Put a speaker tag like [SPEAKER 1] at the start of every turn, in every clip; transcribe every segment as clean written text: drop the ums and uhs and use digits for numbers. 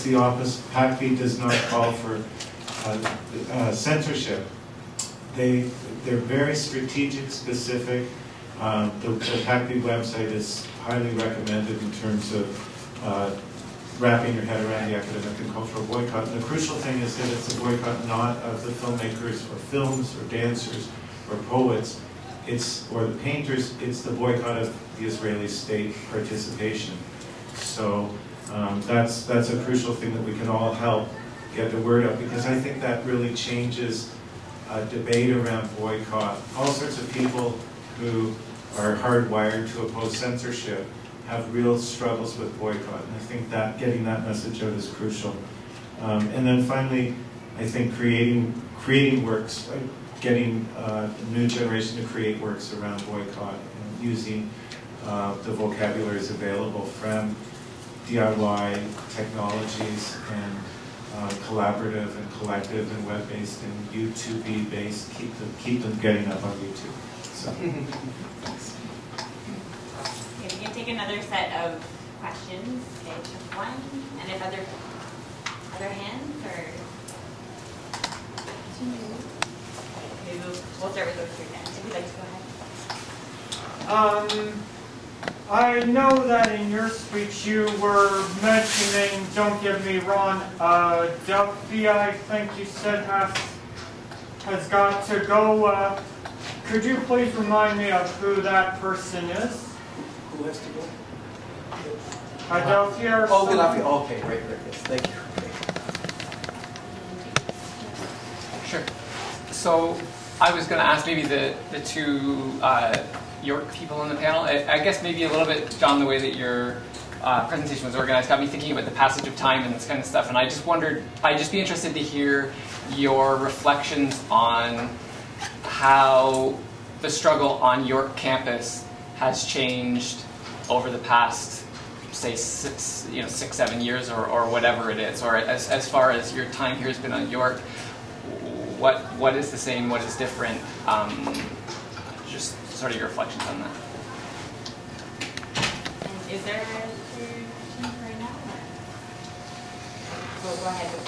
[SPEAKER 1] it's the opposite. PACB does not call for censorship. They're very strategic, specific. The PACB website is highly recommended in terms of wrapping your head around the academic and cultural boycott. And the crucial thing is that it's a boycott not of the filmmakers or films or dancers or poets, or the painters, it's the boycott of the Israeli state participation. So that's a crucial thing that we can all help get the word out, because I think that really changes debate around boycott. All sorts of people who are hardwired to oppose censorship have real struggles with boycott, and I think that getting that message out is crucial. And then finally, I think creating works, getting a new generation to create works around boycott, and using the vocabularies available from DIY technologies and collaborative and collective and web-based and YouTube-based, keep them getting up on YouTube. So.
[SPEAKER 2] Okay, we can take another set of questions. Okay, just one, and if other hands or maybe we'll start with those three hands. If you'd like to go ahead.
[SPEAKER 3] I know that in your speech you were mentioning, don't get me wrong, Delphi, I think you said has got to go. Could you please remind me of who that person is?
[SPEAKER 4] Who has to go?
[SPEAKER 3] Delphi or
[SPEAKER 4] oh, Delphi. Okay, great, yes, thank you.
[SPEAKER 5] Sure. So I was going to ask maybe the two York people on the panel. I guess maybe a little bit, John, the way that your presentation was organized got me thinking about the passage of time and this kind of stuff. And I just wondered, I'd just be interested to hear your reflections on how the struggle on York campus has changed over the past, say, 6-7 years or whatever it is, or as far as your time here has been on York. What is the same? What is different? Just sort of your reflections on that.
[SPEAKER 2] And is there a question right now? We'll go ahead with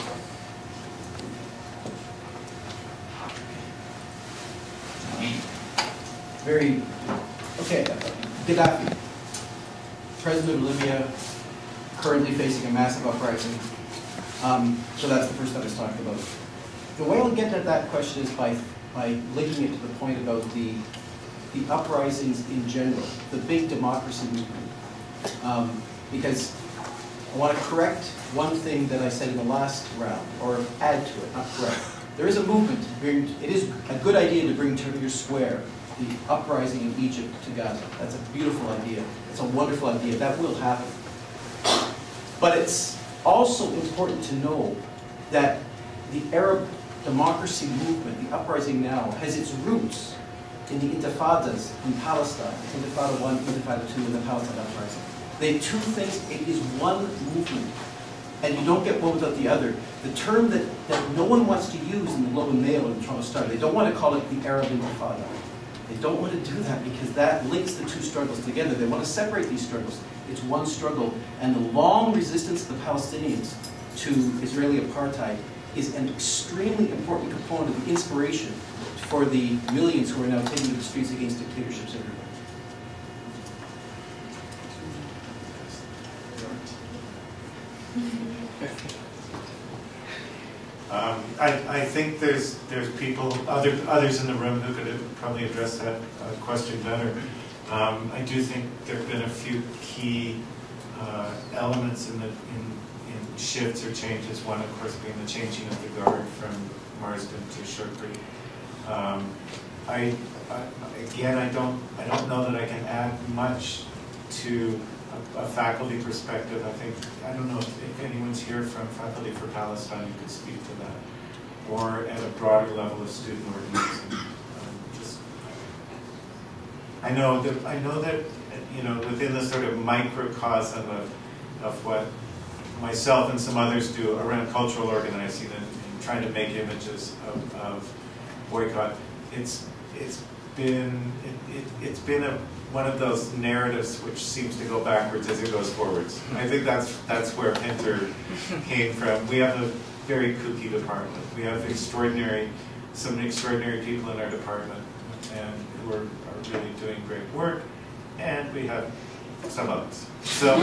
[SPEAKER 4] Gaddafi, president of Libya, currently facing a massive uprising. So that's the first thing I was talking about. The way I'll get at that question is by linking it to the point about the uprisings in general, the big democracy movement. Because I want to correct one thing that I said in the last round, or add to it, not correct. There is a movement to bring, it is a good idea to bring Tahrir Square, the uprising in Egypt, to Gaza. That's a beautiful idea. It's a wonderful idea. That will happen. But it's also important to know that the Arab democracy movement, the uprising now, has its roots in the intifadas in Palestine, Intifada 1, Intifada 2, and the Palestine uprising. They two things, it is one movement, and you don't get one without the other. The term that no one wants to use in the Globe and Mail or the Toronto Star, they don't want to call it the Arab Intifada. They don't want to do that because that links the two struggles together. They want to separate these struggles. It's one struggle, and the long resistance of the Palestinians to Israeli apartheid is an extremely important component of the inspiration for the millions who are now taking to the streets against dictatorships everywhere.
[SPEAKER 1] I think there's people, others in the room who could have probably addressed that question better. I do think there have been a few key elements in shifts or changes. One, of course, being the changing of the guard from Marsden to Shortbury. Again, I don't know that I can add much to a faculty perspective. I don't know if anyone's here from Faculty for Palestine who could speak to that, or at a broader level of student organizing. I know that within the sort of microcosm of what myself and some others do around cultural organizing and trying to make images of boycott, it's been it's been one of those narratives which seems to go backwards as it goes forwards. I think that's where Pinter came from. We have a very kooky department. We have some extraordinary people in our department, and who are really doing great work, and we have some others. So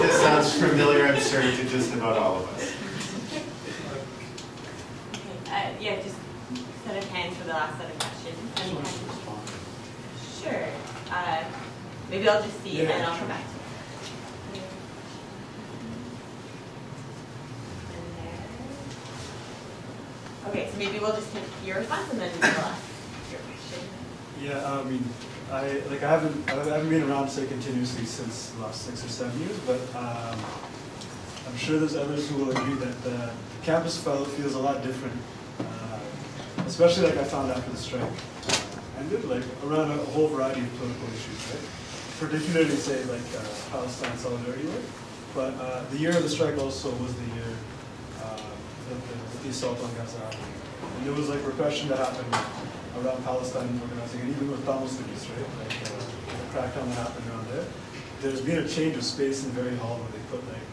[SPEAKER 1] this sounds familiar, I'm sure, to just about all of us.
[SPEAKER 2] Okay, yeah, just set of hands for the last set of questions. Any questions? Sure. Maybe I'll just see and then I'll come back to you. And there. Okay, so maybe we'll just take your response and then we'll ask your question.
[SPEAKER 6] Yeah, I mean, I haven't been around, say, continuously since the last 6 or 7 years, but I'm sure there's others who will agree that the campus fellow feels a lot different, especially like I found after the strike ended, like around a whole variety of political issues, right? Particularly, say, like Palestine solidarity work, but the year of the strike also was the year the assault on Gaza happened, and there was like repression that happened around Palestine organizing, and even with Tamil studies, right? Like the crackdown that happened around there. There's been a change of space in Very Hall where they put like,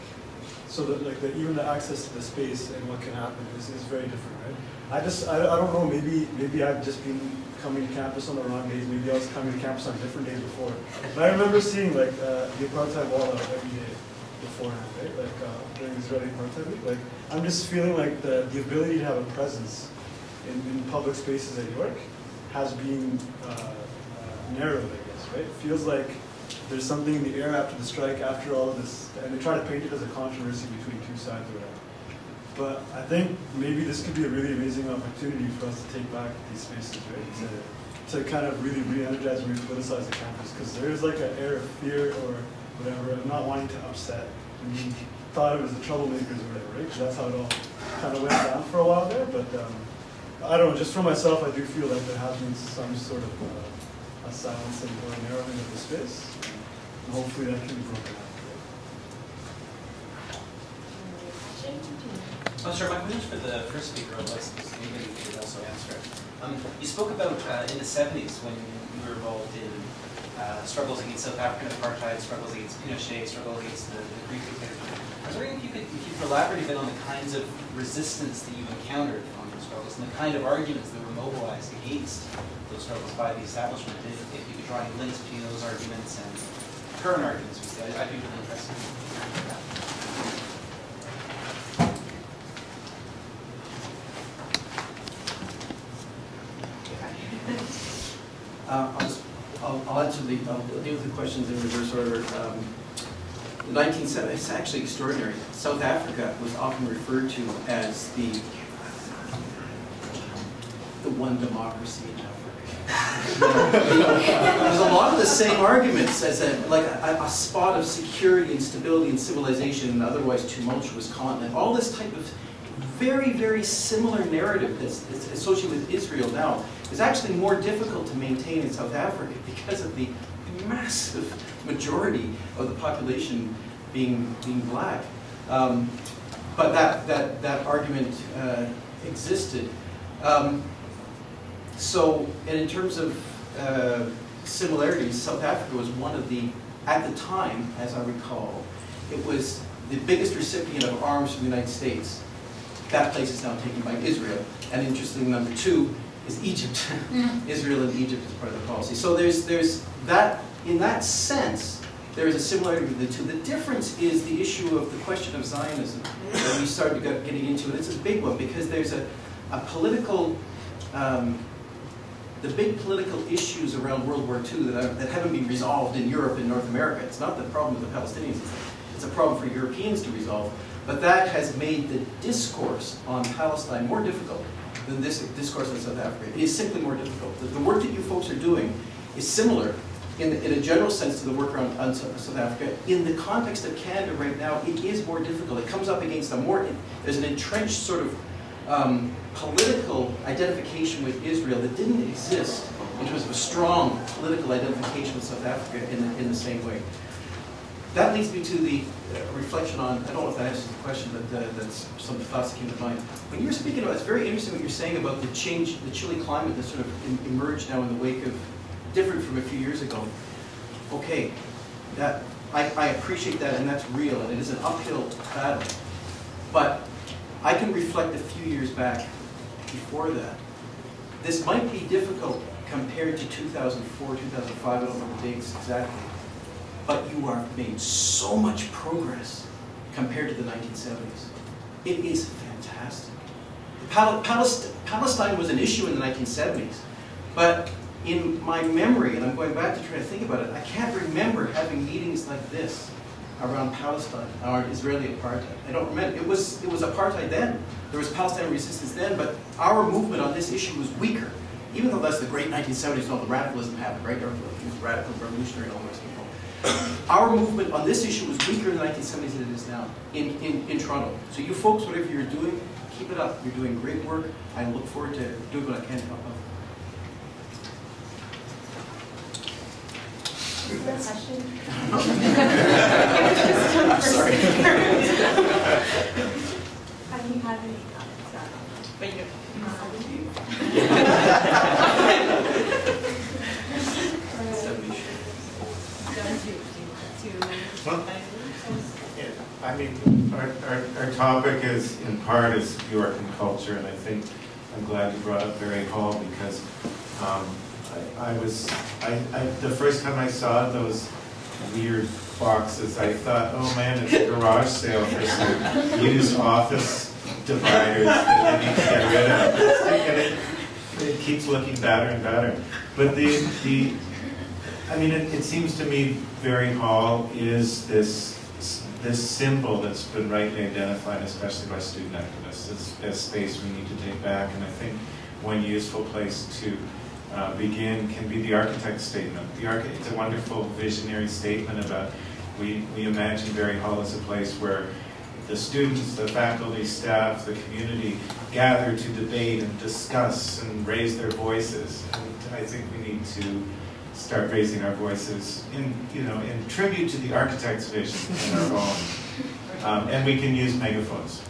[SPEAKER 6] so that like even the access to the space and what can happen is very different, right? I don't know, maybe I've just been coming to campus on the wrong days, maybe I was coming to campus on different days before. But I remember seeing like the apartheid wall out every day beforehand, right? Like during Israeli apartheid week. Like I'm just feeling like the ability to have a presence in public spaces at York has been narrowed, I guess, right? It feels like there's something in the air after the strike, after all of this, and they try to paint it as a controversy between two sides or whatever. But I think maybe this could be a really amazing opportunity for us to take back these spaces, right? To kind of really re-energize and re-politicize the campus, because there is like an air of fear or whatever, of not wanting to upset. And we thought it was the troublemakers or whatever, right? Because that's how it all kind of went down for a while there, but I don't know, just for myself, I do feel like there has been some sort of a silencing or a narrowing of the space, and hopefully that can be broken out.
[SPEAKER 7] Oh, sure. My question for the first speaker was, maybe you could also answer it. You spoke about in the 70s when you were involved in struggles against South African apartheid, struggles against Pinochet, struggles against the Greek dictatorship. I was wondering if you could elaborate a bit on the kinds of resistance that you encountered on those struggles and the kind of arguments that were mobilized against those struggles by the establishment. If you could draw any links between those arguments and current arguments, I'd be really interested.
[SPEAKER 4] I'll answer I'll deal with the questions in reverse order. The 1970s, it's actually extraordinary. South Africa was often referred to as the one democracy in Africa. There's a lot of the same arguments as a spot of security and stability and civilization in an otherwise tumultuous continent. All this type of very, very similar narrative that's associated with Israel now is actually more difficult to maintain in South Africa because of the massive majority of the population being black. But that argument existed. So, and in terms of similarities, South Africa was one of the, at the time, as I recall, it was the biggest recipient of arms from the United States. That place is now taken by Israel. And interestingly, number 2 is Egypt. Israel and Egypt is part of the policy. So there's that, in that sense, there is a similarity between the two. The difference is the issue of the question of Zionism that we started getting into. And it's a big one because there's a political, the big political issues around World War II that haven't been resolved in Europe and North America. It's not the problem with the Palestinians. It's a problem for Europeans to resolve. But that has made the discourse on Palestine more difficult than this discourse on South Africa. It is simply more difficult. The work that you folks are doing is similar in a general sense to the work around South Africa. In the context of Canada right now, it is more difficult. It comes up against there's an entrenched sort of political identification with Israel that didn't exist in terms of a strong political identification with South Africa in the same way. that leads me to the reflection on, I don't know if that answers the question, but that's some thoughts that came to mind. When you were speaking about, it's very interesting what you're saying about the change, the chilly climate that sort of emerged now in the wake of, different from a few years ago. Okay, that I appreciate that, and that's real, and it is an uphill battle. But I can reflect a few years back before that. This might be difficult compared to 2004, 2005, I don't know the dates exactly. But you have made so much progress compared to the 1970s. It is fantastic. Palestine was an issue in the 1970s, but in my memory, and I'm going back to try to think about it, I can't remember having meetings like this around Palestine or Israeli apartheid. I don't remember. It was apartheid then. There was Palestinian resistance then, but our movement on this issue was weaker. Even though that's the great 1970s, all the radicalism happened, right? It was radical, revolutionary, and all those people. Our movement on this issue was weaker in the 1970s than it is now in Toronto. So you folks, whatever you're doing, keep it up. You're doing great work. I look forward to doing what I can to help out.
[SPEAKER 2] Is there a question?
[SPEAKER 4] I'm sorry.
[SPEAKER 2] Have you had any comments? But you
[SPEAKER 1] Well, yeah, I mean, our topic is, in part, is York and culture, and I think I'm glad you brought up Barry Hall because the first time I saw those weird boxes, I thought, oh man, it's a garage sale for some used office dividers that you need to get rid of. It keeps looking better and better. But I mean, it seems to me Barry Hall is this symbol that's been rightly identified, especially by student activists, as space we need to take back. And I think one useful place to begin can be the architect's statement. It's a wonderful visionary statement about we imagine Barry Hall as a place where the students, the faculty, staff, the community gather to debate and discuss and raise their voices. And I think we need to start raising our voices in tribute to the architect's vision in our own. And we can use megaphones.